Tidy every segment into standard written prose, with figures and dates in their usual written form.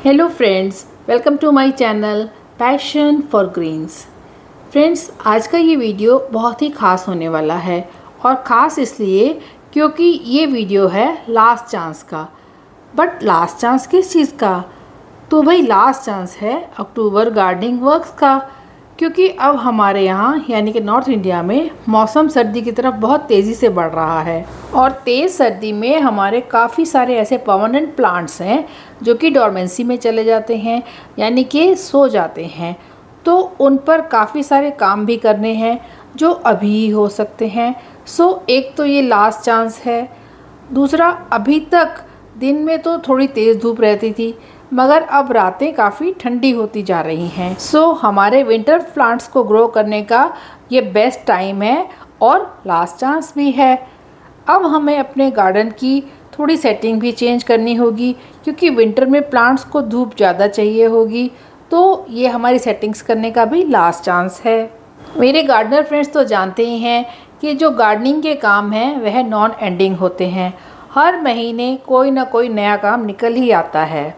Hello friends, welcome to my channel passion for greens. Friends, आज का ये video बहुत ही ख़ास होने वाला है और ख़ास इसलिए क्योंकि ये वीडियो है लास्ट चांस का। बट लास्ट चांस किस चीज़ का? तो भाई लास्ट चांस है अक्टूबर गार्डनिंग वर्क्स का, क्योंकि अब हमारे यहाँ यानी कि नॉर्थ इंडिया में मौसम सर्दी की तरफ बहुत तेज़ी से बढ़ रहा है और तेज़ सर्दी में हमारे काफ़ी सारे ऐसे परमानेंट प्लांट्स हैं जो कि डोरमेंसी में चले जाते हैं, यानी कि सो जाते हैं। तो उन पर काफ़ी सारे काम भी करने हैं जो अभी ही हो सकते हैं। एक तो ये लास्ट चांस है। दूसरा, अभी तक दिन में तो थोड़ी तेज़ धूप रहती थी मगर अब रातें काफ़ी ठंडी होती जा रही हैं। हमारे विंटर प्लांट्स को ग्रो करने का ये बेस्ट टाइम है और लास्ट चांस भी है। अब हमें अपने गार्डन की थोड़ी सेटिंग भी चेंज करनी होगी क्योंकि विंटर में प्लांट्स को धूप ज़्यादा चाहिए होगी, तो ये हमारी सेटिंग्स करने का भी लास्ट चांस है। मेरे गार्डनर फ्रेंड्स तो जानते ही हैं कि जो गार्डनिंग के काम हैं वह नॉन एंडिंग होते हैं। हर महीने कोई ना कोई नया काम निकल ही आता है।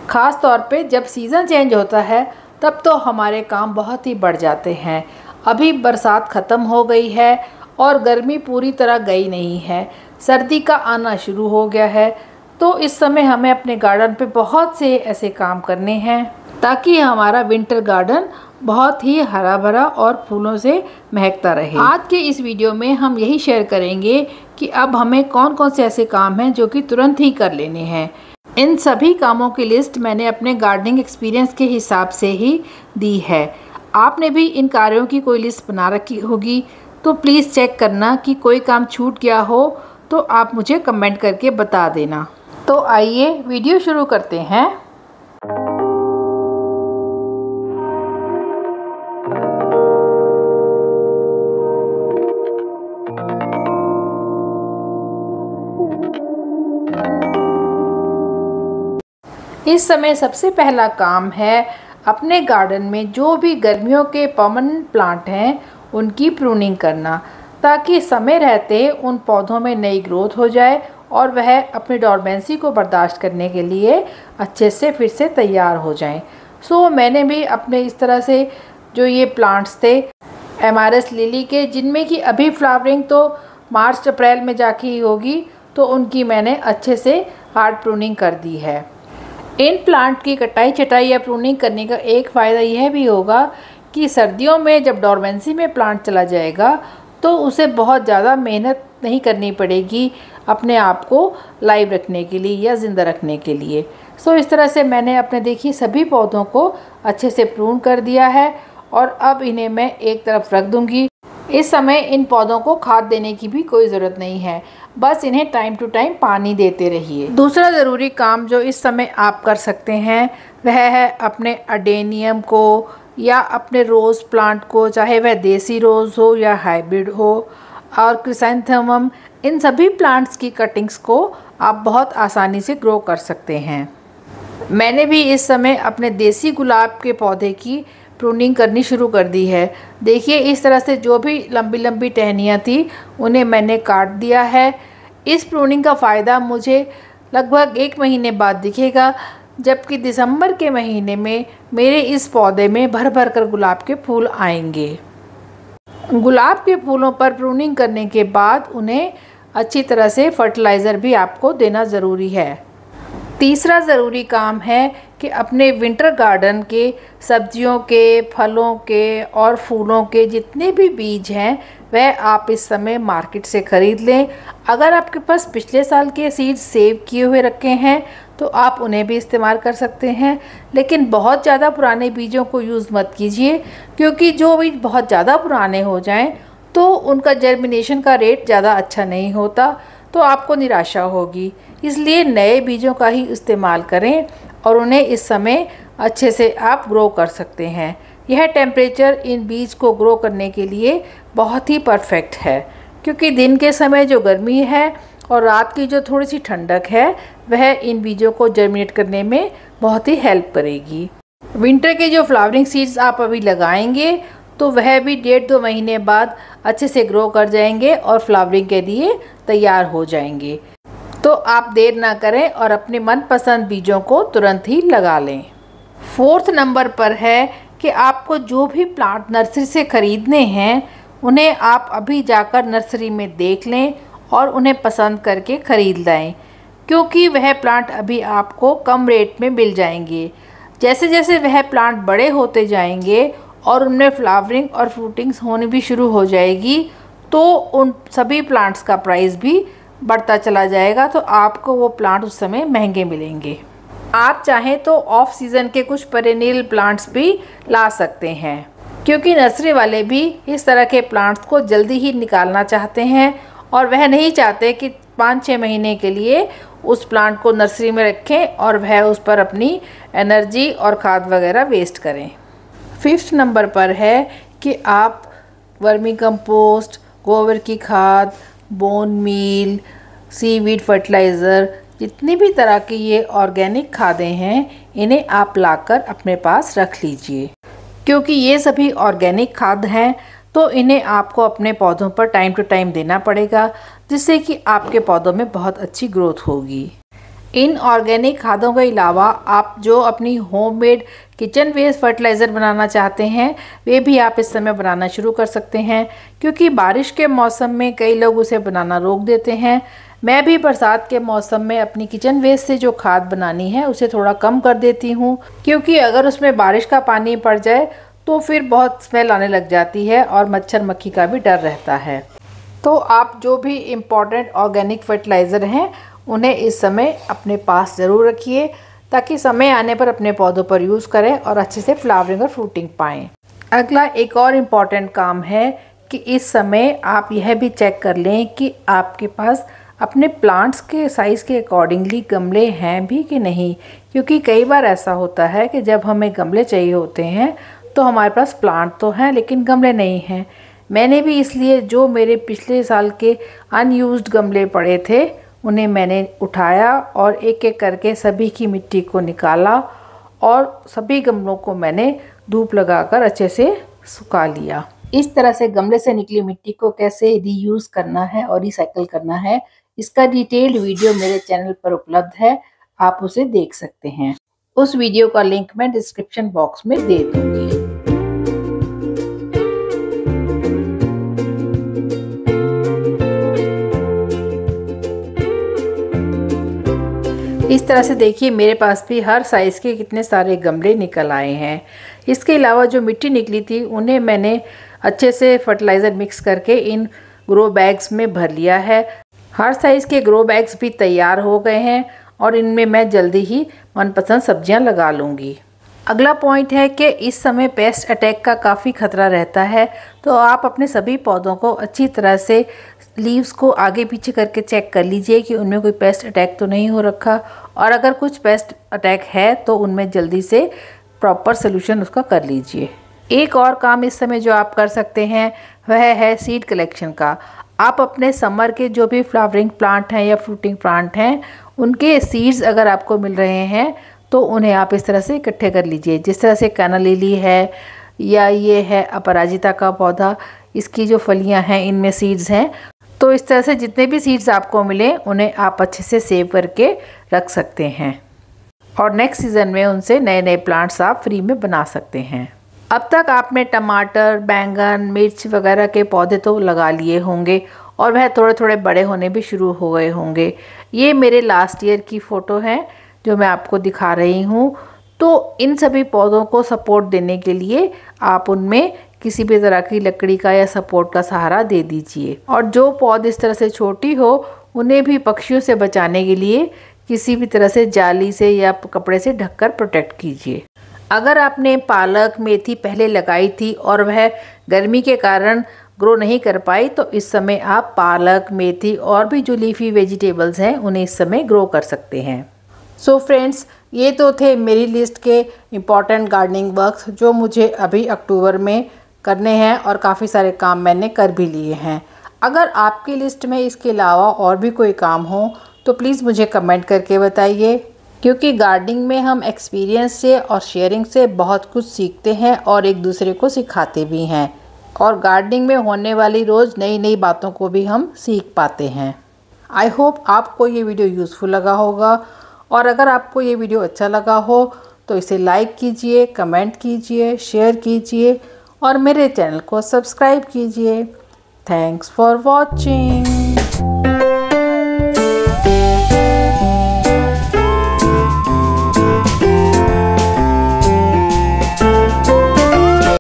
ख़ास तौर पे जब सीज़न चेंज होता है तब तो हमारे काम बहुत ही बढ़ जाते हैं। अभी बरसात ख़त्म हो गई है और गर्मी पूरी तरह गई नहीं है, सर्दी का आना शुरू हो गया है। तो इस समय हमें अपने गार्डन पे बहुत से ऐसे काम करने हैं ताकि हमारा विंटर गार्डन बहुत ही हरा भरा और फूलों से महकता रहे। आज के इस वीडियो में हम यही शेयर करेंगे कि अब हमें कौन कौन से ऐसे काम हैं जो कि तुरंत ही कर लेने हैं। इन सभी कामों की लिस्ट मैंने अपने गार्डनिंग एक्सपीरियंस के हिसाब से ही दी है। आपने भी इन कार्यों की कोई लिस्ट बना रखी होगी तो प्लीज़ चेक करना कि कोई काम छूट गया हो तो आप मुझे कमेंट करके बता देना। तो आइए वीडियो शुरू करते हैं। इस समय सबसे पहला काम है अपने गार्डन में जो भी गर्मियों के परमानेंट प्लांट हैं उनकी प्रूनिंग करना, ताकि समय रहते उन पौधों में नई ग्रोथ हो जाए और वह अपनी डोरमेंसी को बर्दाश्त करने के लिए अच्छे से फिर से तैयार हो जाएं। मैंने भी अपने इस तरह से जो ये प्लांट्स थे एमारस लिली के, जिनमें कि अभी फ्लावरिंग तो मार्च अप्रैल में जाके ही होगी, तो उनकी मैंने अच्छे से हार्ड प्रूनिंग कर दी है। इन प्लांट की कटाई छटाई या प्रूनिंग करने का एक फ़ायदा यह भी होगा कि सर्दियों में जब डोरमेंसी में प्लांट चला जाएगा तो उसे बहुत ज़्यादा मेहनत नहीं करनी पड़ेगी अपने आप को लाइव रखने के लिए या ज़िंदा रखने के लिए। इस तरह से मैंने अपने देखिए सभी पौधों को अच्छे से प्रून कर दिया है और अब इन्हें मैं एक तरफ रख दूँगी। इस समय इन पौधों को खाद देने की भी कोई ज़रूरत नहीं है, बस इन्हें टाइम टू टाइम पानी देते रहिए। दूसरा ज़रूरी काम जो इस समय आप कर सकते हैं वह है अपने अडेनियम को या अपने रोज़ प्लांट को, चाहे वह देसी रोज़ हो या हाइब्रिड हो, और क्रिसैंथेमम, इन सभी प्लांट्स की कटिंग्स को आप बहुत आसानी से ग्रो कर सकते हैं। मैंने भी इस समय अपने देसी गुलाब के पौधे की प्रूनिंग करनी शुरू कर दी है। देखिए इस तरह से जो भी लंबी लंबी टहनियाँ थी उन्हें मैंने काट दिया है। इस प्रूनिंग का फ़ायदा मुझे लगभग 1 महीने बाद दिखेगा, जबकि दिसंबर के महीने में मेरे इस पौधे में भर भर कर गुलाब के फूल आएंगे। गुलाब के फूलों पर प्रूनिंग करने के बाद उन्हें अच्छी तरह से फर्टिलाइज़र भी आपको देना ज़रूरी है। तीसरा ज़रूरी काम है कि अपने विंटर गार्डन के सब्जियों के, फलों के और फूलों के जितने भी बीज हैं वह आप इस समय मार्केट से ख़रीद लें। अगर आपके पास पिछले साल के सीड्स सेव किए हुए रखे हैं तो आप उन्हें भी इस्तेमाल कर सकते हैं, लेकिन बहुत ज़्यादा पुराने बीजों को यूज़ मत कीजिए क्योंकि जो बीज बहुत ज़्यादा पुराने हो जाएं तो उनका जर्मिनेशन का रेट ज़्यादा अच्छा नहीं होता, तो आपको निराशा होगी। इसलिए नए बीजों का ही इस्तेमाल करें और उन्हें इस समय अच्छे से आप ग्रो कर सकते हैं। यह टेम्परेचर इन बीज को ग्रो करने के लिए बहुत ही परफेक्ट है क्योंकि दिन के समय जो गर्मी है और रात की जो थोड़ी सी ठंडक है वह इन बीजों को जर्मिनेट करने में बहुत ही हेल्प करेगी। विंटर के जो फ्लावरिंग सीड्स आप अभी लगाएंगे तो वह भी 1.5-2 महीने बाद अच्छे से ग्रो कर जाएंगे और फ्लावरिंग के लिए तैयार हो जाएंगे। तो आप देर ना करें और अपने मनपसंद बीजों को तुरंत ही लगा लें। 4th नंबर पर है कि आपको जो भी प्लांट नर्सरी से ख़रीदने हैं उन्हें आप अभी जाकर नर्सरी में देख लें और उन्हें पसंद करके ख़रीद लाएं, क्योंकि वह प्लांट अभी आपको कम रेट में मिल जाएंगे। जैसे जैसे वह प्लांट बड़े होते जाएंगे और उनमें फ्लावरिंग और फ्रूटिंग्स होनी भी शुरू हो जाएगी तो उन सभी प्लांट्स का प्राइस भी बढ़ता चला जाएगा, तो आपको वो प्लांट उस समय महंगे मिलेंगे। आप चाहें तो ऑफ सीज़न के कुछ पेरेनियल प्लांट्स भी ला सकते हैं, क्योंकि नर्सरी वाले भी इस तरह के प्लांट्स को जल्दी ही निकालना चाहते हैं और वह नहीं चाहते कि 5-6 महीने के लिए उस प्लांट को नर्सरी में रखें और वह उस पर अपनी एनर्जी और खाद वगैरह वेस्ट करें। 5th नंबर पर है कि आप वर्मी कंपोस्ट, गोबर की खाद, बोन मील, सीवीड फर्टिलाइज़र, जितनी भी तरह की ये ऑर्गेनिक खादें हैं इन्हें आप लाकर अपने पास रख लीजिए, क्योंकि ये सभी ऑर्गेनिक खाद हैं तो इन्हें आपको अपने पौधों पर टाइम टू टाइम देना पड़ेगा, जिससे कि आपके पौधों में बहुत अच्छी ग्रोथ होगी। इन ऑर्गेनिक खादों के अलावा आप जो अपनी होममेड किचन वेस्ट फर्टिलाइज़र बनाना चाहते हैं वे भी आप इस समय बनाना शुरू कर सकते हैं, क्योंकि बारिश के मौसम में कई लोग उसे बनाना रोक देते हैं। मैं भी बरसात के मौसम में अपनी किचन वेस्ट से जो खाद बनानी है उसे थोड़ा कम कर देती हूँ, क्योंकि अगर उसमें बारिश का पानी पड़ जाए तो फिर बहुत स्मेल आने लग जाती है और मच्छर मक्खी का भी डर रहता है। तो आप जो भी इम्पॉर्टेंट ऑर्गेनिक फर्टिलाइज़र हैं उन्हें इस समय अपने पास ज़रूर रखिए, ताकि समय आने पर अपने पौधों पर यूज़ करें और अच्छे से फ्लावरिंग और फ्रूटिंग पाएँ। अगला एक और इम्पॉर्टेंट काम है कि इस समय आप यह भी चेक कर लें कि आपके पास अपने प्लांट्स के साइज़ के अकॉर्डिंगली गमले हैं भी कि नहीं, क्योंकि कई बार ऐसा होता है कि जब हमें गमले चाहिए होते हैं तो हमारे पास प्लांट तो हैं लेकिन गमले नहीं हैं। मैंने भी इसलिए जो मेरे पिछले साल के अनयूज्ड गमले पड़े थे उन्हें मैंने उठाया और एक एक करके सभी की मिट्टी को निकाला और सभी गमलों को मैंने धूप लगाकर अच्छे से सुखा लिया। इस तरह से गमले से निकली मिट्टी को कैसे रीयूज़ करना है और रिसाइकल करना है, इसका डिटेल्ड वीडियो मेरे चैनल पर उपलब्ध है, आप उसे देख सकते हैं। उस वीडियो का लिंक मैं डिस्क्रिप्शन बॉक्स में दे दूँगी। इस तरह से देखिए मेरे पास भी हर साइज़ के कितने सारे गमले निकल आए हैं। इसके अलावा जो मिट्टी निकली थी उन्हें मैंने अच्छे से फर्टिलाइज़र मिक्स करके इन ग्रो बैग्स में भर लिया है। हर साइज़ के ग्रो बैग्स भी तैयार हो गए हैं और इनमें मैं जल्दी ही मनपसंद सब्जियां लगा लूँगी। अगला पॉइंट है कि इस समय पेस्ट अटैक का काफ़ी खतरा रहता है, तो आप अपने सभी पौधों को अच्छी तरह से लीव्स को आगे पीछे करके चेक कर लीजिए कि उनमें कोई पेस्ट अटैक तो नहीं हो रखा, और अगर कुछ पेस्ट अटैक है तो उनमें जल्दी से प्रॉपर सोल्यूशन उसका कर लीजिए। एक और काम इस समय जो आप कर सकते हैं वह है सीड कलेक्शन का। आप अपने समर के जो भी फ्लावरिंग प्लांट हैं या फ्रूटिंग प्लांट हैं उनके सीड्स अगर आपको मिल रहे हैं तो उन्हें आप इस तरह से इकट्ठे कर लीजिए। जिस तरह से काना लिली है या ये है अपराजिता का पौधा, इसकी जो फलियां हैं इनमें सीड्स हैं, तो इस तरह से जितने भी सीड्स आपको मिले उन्हें आप अच्छे से सेव करके रख सकते हैं और नेक्स्ट सीज़न में उनसे नए नए प्लांट्स आप फ्री में बना सकते हैं। अब तक आपने टमाटर, बैंगन, मिर्च वगैरह के पौधे तो लगा लिए होंगे और वह थोड़े थोड़े बड़े होने भी शुरू हो गए होंगे। ये मेरे लास्ट ईयर की फ़ोटो है जो मैं आपको दिखा रही हूँ। तो इन सभी पौधों को सपोर्ट देने के लिए आप उनमें किसी भी तरह की लकड़ी का या सपोर्ट का सहारा दे दीजिए, और जो पौध इस तरह से छोटी हो उन्हें भी पक्षियों से बचाने के लिए किसी भी तरह से जाली से या कपड़े से ढककर प्रोटेक्ट कीजिए। अगर आपने पालक, मेथी पहले लगाई थी और वह गर्मी के कारण ग्रो नहीं कर पाई तो इस समय आप पालक, मेथी और भी जो लीफी वेजिटेबल्स हैं उन्हें इस समय ग्रो कर सकते हैं। सो फ्रेंड्स, ये तो थे मेरी लिस्ट के इम्पॉर्टेंट गार्डनिंग वर्क्स जो मुझे अभी अक्टूबर में करने हैं और काफ़ी सारे काम मैंने कर भी लिए हैं। अगर आपकी लिस्ट में इसके अलावा और भी कोई काम हो तो प्लीज़ मुझे कमेंट करके बताइए, क्योंकि गार्डनिंग में हम एक्सपीरियंस से और शेयरिंग से बहुत कुछ सीखते हैं और एक दूसरे को सिखाते भी हैं, और गार्डनिंग में होने वाली रोज़ नई नई बातों को भी हम सीख पाते हैं। आई होप आपको ये वीडियो यूज़फुल लगा होगा, और अगर आपको ये वीडियो अच्छा लगा हो तो इसे लाइक कीजिए, कमेंट कीजिए, शेयर कीजिए और मेरे चैनल को सब्सक्राइब कीजिए। Thanks for watching.